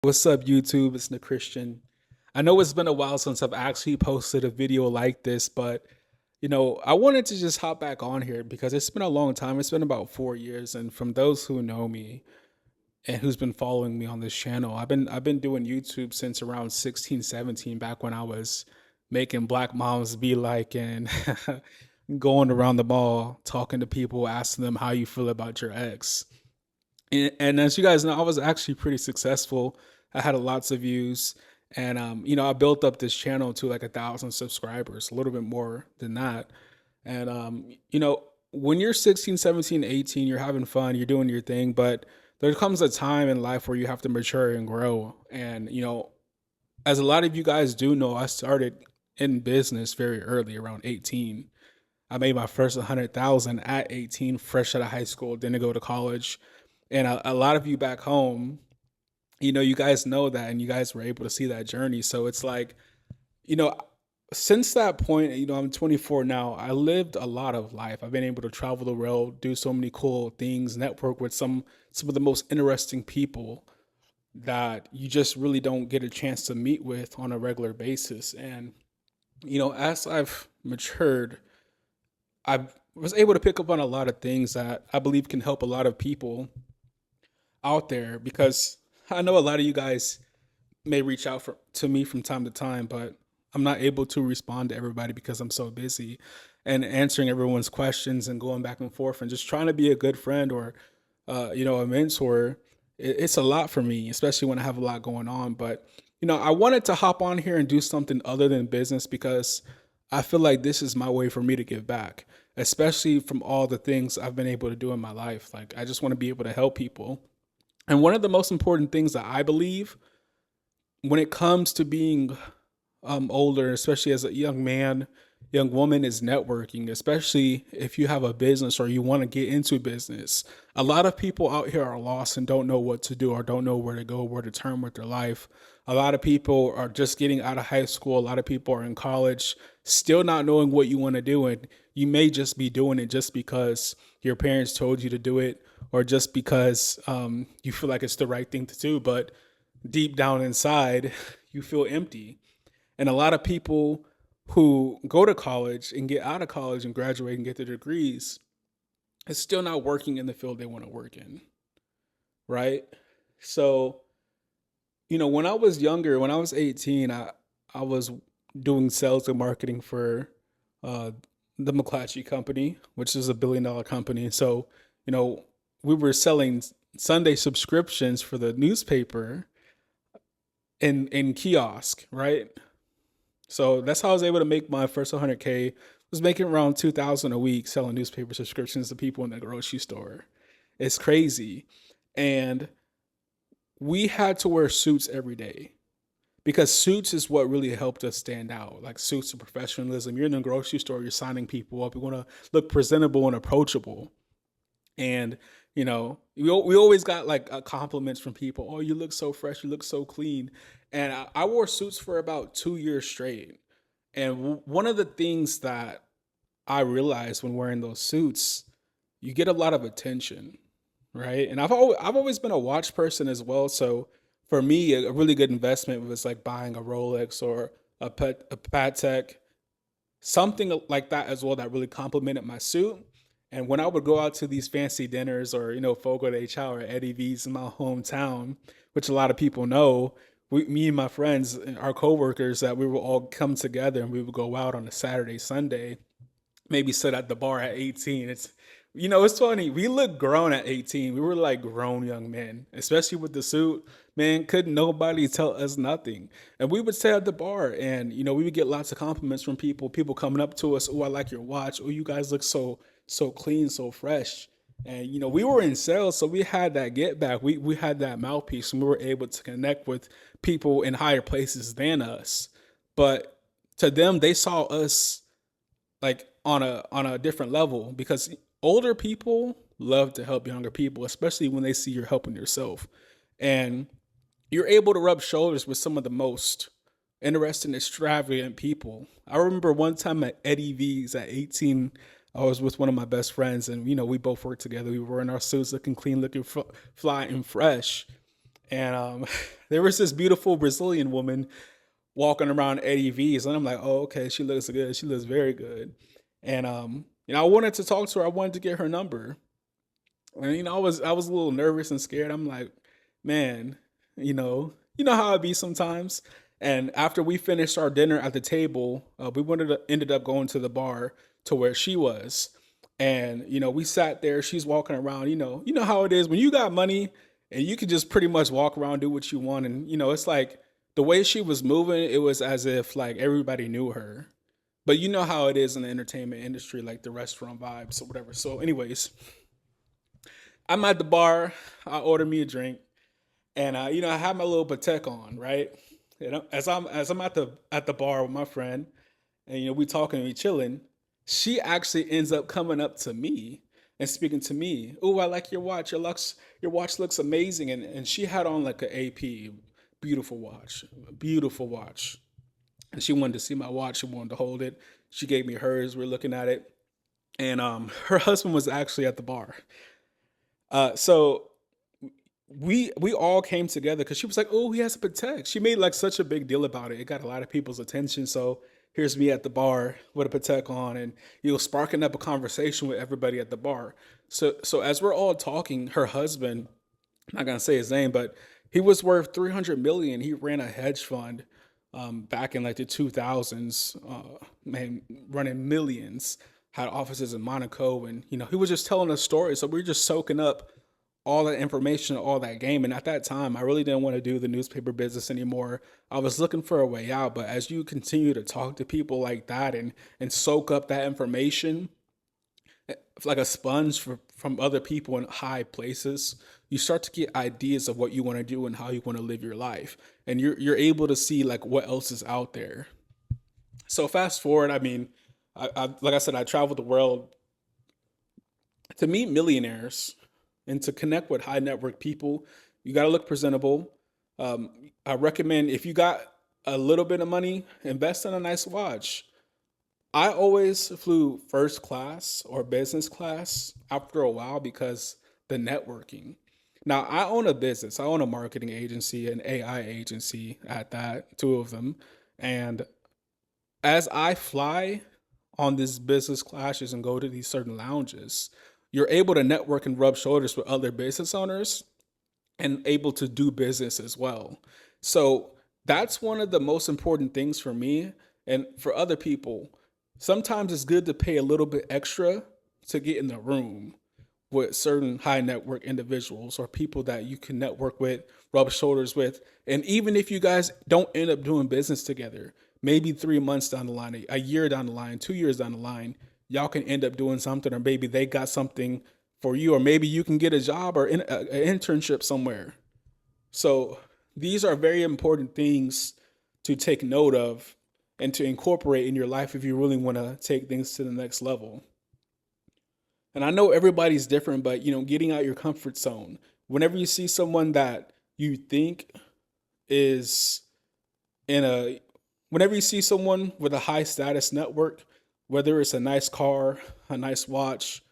What's up, YouTube? It's the Christian. I know it's been a while since I've actually posted a video like this, but I wanted to just hop back on here because it's been a long time. It's been about 4 years, and from those who know me and who's been following me on this channel, I've been doing YouTube since around 16, 17, back when I was making Black Moms Be Like and going around the mall talking to people, asking them how you feel about your ex. And as you guys know, I was actually pretty successful. I had lots of views, and I built up this channel to like 1,000 subscribers, a little bit more than that. And when you're 16, 17, 18, you're having fun, you're doing your thing, but there comes a time in life where you have to mature and grow. And as a lot of you guys do know, I started in business very early, around 18. I made my first 100,000 at 18, fresh out of high school, didn't go to college. And a lot of you back home, you guys know that and you guys were able to see that journey. So it's like, you know, since that point, I'm 24 now. I lived a lot of life. I've been able to travel the world, do so many cool things, network with some of the most interesting people that you just really don't get a chance to meet with on a regular basis. And as I've matured, I was able to pick up on a lot of things that I believe can help a lot of people out there, because I know a lot of you guys may reach out to me from time to time, but I'm not able to respond to everybody because I'm so busy and answering everyone's questions and going back and forth and just trying to be a good friend or, a mentor. It's a lot for me, especially when I have a lot going on. But, I wanted to hop on here and do something other than business because I feel like this is my way for me to give back, especially from all the things I've been able to do in my life. Like, I just want to be able to help people. And one of the most important things that I believe when it comes to being older, especially as a young man, young woman, is networking, especially if you have a business or you want to get into business. A lot of people out here are lost and don't know what to do or don't know where to go, where to turn with their life. A lot of people are just getting out of high school. A lot of people are in college, still not knowing what you want to do. And you may just be doing it just because your parents told you to do it or just because you feel like it's the right thing to do. But deep down inside, you feel empty. And a lot of people who go to college and get out of college and graduate and get their degrees is still not working in the field they want to work in, right? So, when I was younger, when I was 18, I was doing sales and marketing for uh, the McClatchy company, which is a $1 billion company. So, you know, we were selling Sunday subscriptions for the newspaper in kiosk, right? So that's how I was able to make my first 100K. I was making around 2,000 a week selling newspaper subscriptions to people in the grocery store. It's crazy. And we had to wear suits every day because suits is what really helped us stand out. Like, suits of professionalism. You're in the grocery store, you're signing people up. You want to look presentable and approachable. And we always got like compliments from people. Oh, you look so fresh, you look so clean. And I wore suits for about 2 years straight. And one of the things that I realized when wearing those suits, you get a lot of attention, right? And I've always been a watch person as well. So for me, a really good investment was like buying a Rolex or a Patek, something like that as well, that really complemented my suit. And when I would go out to these fancy dinners or, Fogo de Chao or Eddie V's in my hometown, which a lot of people know, me and my friends and our coworkers, that we would all come together and we would go out on a Saturday, Sunday, maybe sit at the bar at 18. It's funny. We look grown at 18. We were like grown young men, especially with the suit. Man, couldn't nobody tell us nothing. And we would sit at the bar and, we would get lots of compliments from people coming up to us. Oh, I like your watch. Oh, you guys look so clean, so fresh. And, we were in sales, so we had that get back. We had that mouthpiece and we were able to connect with people in higher places than us. But to them, they saw us like on a different level, because older people love to help younger people, especially when they see you're helping yourself. And you're able to rub shoulders with some of the most interesting, extravagant people. I remember one time at Eddie V's at 18, I was with one of my best friends, and we both worked together. We were in our suits, looking clean, looking fly and fresh. and there was this beautiful Brazilian woman walking around Eddie V's, and I'm like, oh, okay, she looks good. She looks very good. And I wanted to talk to her. I wanted to get her number. And I was a little nervous and scared. I'm like, man, you know how it be sometimes. And after we finished our dinner at the table, ended up going to the bar to where she was. And we sat there. She's walking around. You know how it is when you got money and you can just pretty much walk around, do what you want. And it's like the way she was moving, it was as if like everybody knew her. But you know how it is in the entertainment industry, like the restaurant vibes or whatever. So, anyways, I'm at the bar. I order me a drink, and I have my little Patek on, right? As I'm at the bar with my friend, and we talking, we chilling. She actually ends up coming up to me and speaking to me. Oh, I like your watch. Your watch looks amazing. And she had on like an AP, beautiful watch. And she wanted to see my watch. She wanted to hold it. She gave me hers. We're looking at it, and her husband was actually at the bar. So we all came together because she was like, "Oh, he has a Patek." She made like such a big deal about it. It got a lot of people's attention. So here's me at the bar with a Patek on, and sparking up a conversation with everybody at the bar. So as we're all talking, her husband, I'm not gonna say his name, but he was worth 300 million. He ran a hedge fund back in like the 2000s, man, running millions. Had offices in Monaco, and he was just telling us stories. So we were just soaking up all that information, all that game. And at that time, I really didn't want to do the newspaper business anymore. I was looking for a way out. But as you continue to talk to people like that and soak up that information, like a sponge from other people in high places, you start to get ideas of what you want to do and how you want to live your life, and you're able to see like what else is out there. So fast forward, I mean, like I said, I traveled the world to meet millionaires and to connect with high network people. You got to look presentable. I recommend, if you got a little bit of money, invest in a nice watch. I always flew first class or business class after a while because the networking. Now, I own a business. I own a marketing agency, an AI agency at that, two of them. And as I fly on these business classes and go to these certain lounges, you're able to network and rub shoulders with other business owners and able to do business as well. So that's one of the most important things for me and for other people. Sometimes it's good to pay a little bit extra to get in the room with certain high network individuals or people that you can network with, rub shoulders with. And even if you guys don't end up doing business together, maybe 3 months down the line, a year down the line, 2 years down the line, y'all can end up doing something, or maybe they got something for you, or maybe you can get a job or an internship somewhere. So these are very important things to take note of and to incorporate in your life if you really want to take things to the next level. And I know everybody's different, but getting out your comfort zone. Whenever you see someone that you think is in a whenever you see someone with a high status network, whether it's a nice car, a nice watch,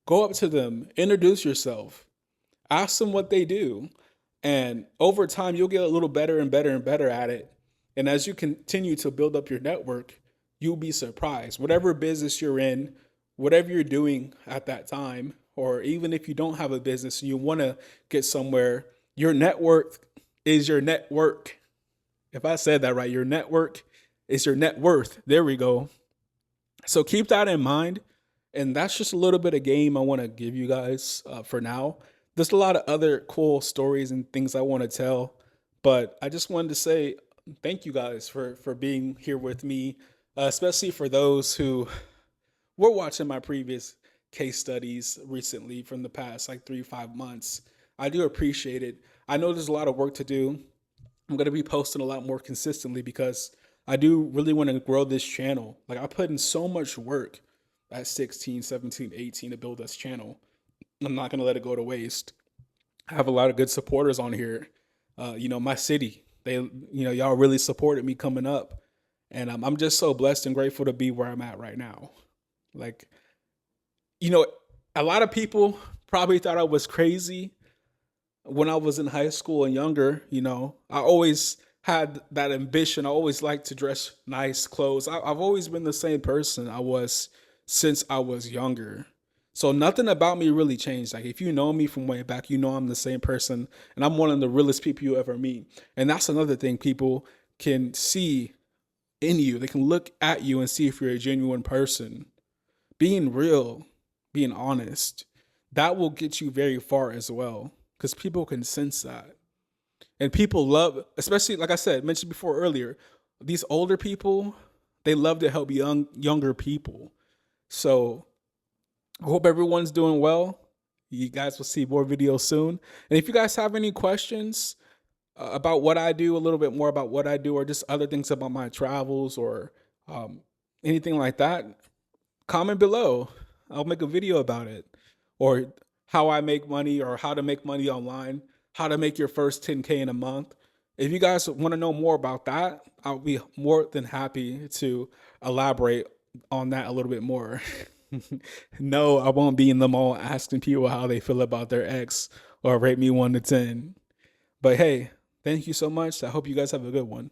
go up to them, introduce yourself, ask them what they do. And over time, you'll get a little better and better and better at it. And as you continue to build up your network, you'll be surprised. Whatever business you're in, whatever you're doing at that time, or even if you don't have a business and you want to get somewhere, your network is your network. If I said that right, your network is your net worth. There we go. So keep that in mind. And that's just a little bit of game I want to give you guys for now. There's a lot of other cool stories and things I want to tell, but I just wanted to say thank you guys for being here with me, especially for those who were watching my previous case studies recently from the past like 3 5 months. I do appreciate it. I know there's a lot of work to do. I'm going to be posting a lot more consistently because I do really want to grow this channel. Like, I put in so much work at 16, 17, 18 to build this channel. I'm not going to let it go to waste. I have a lot of good supporters on here. My city, y'all really supported me coming up. And I'm just so blessed and grateful to be where I'm at right now. Like, you know, a lot of people probably thought I was crazy when I was in high school and younger, I always had that ambition. I always liked to dress nice clothes. I've always been the same person I was since I was younger. So nothing about me really changed. Like if you know me from way back, you know I'm the same person and I'm one of the realest people you ever meet. And that's another thing people can see in you. They can look at you and see if you're a genuine person. Being real, being honest, that will get you very far as well because people can sense that. And people love, especially like I said, mentioned before earlier, these older people, they love to help younger people. So I hope everyone's doing well. You guys will see more videos soon. And if you guys have any questions about what I do, a little bit more about what I do, or just other things about my travels or um, anything like that, comment below. I'll make a video about it. Or how I make money or how to make money online, how to make your first 10K in a month. If you guys want to know more about that, I'll be more than happy to elaborate on that a little bit more. No, I won't be in the mall asking people how they feel about their ex or rate me 1 to 10. But hey, thank you so much. I hope you guys have a good one.